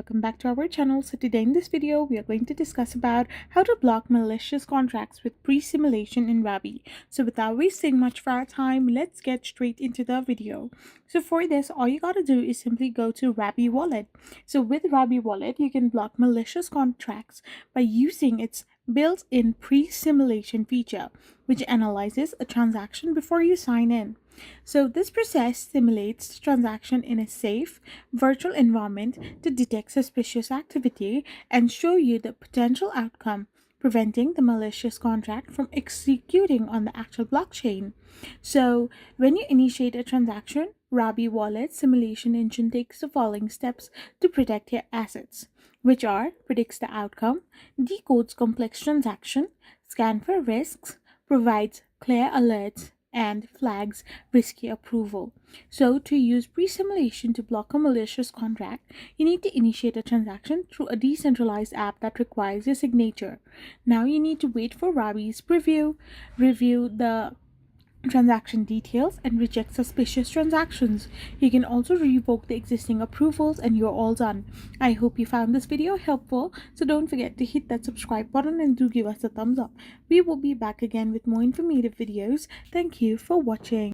Welcome back to our channel. So today in this video we are going to discuss about how to block malicious contracts with pre-simulation in Rabby. So without wasting much of our time, let's get straight into the video. So for this, all you gotta do is simply go to Rabby Wallet. So with Rabby Wallet, you can block malicious contracts by using its built-in pre-simulation feature, which analyzes a transaction before you sign in. So this process simulates the transaction in a safe, virtual environment to detect suspicious activity and show you the potential outcome, preventing the malicious contract from executing on the actual blockchain. So when you initiate a transaction, Rabby Wallet simulation engine takes the following steps to protect your assets, which are predicts the outcome, decodes complex transaction, scan for risks, provides clear alerts, and flags risky approval. So to use pre-simulation to block a malicious contract, you need to initiate a transaction through a decentralized app that requires your signature. Now you need to wait for Rabby's review the transaction details and reject suspicious transactions. You can also revoke the existing approvals and you're all done. I hope you found this video helpful, so don't forget to hit that subscribe button and do give us a thumbs up. We will be back again with more informative videos. Thank you for watching.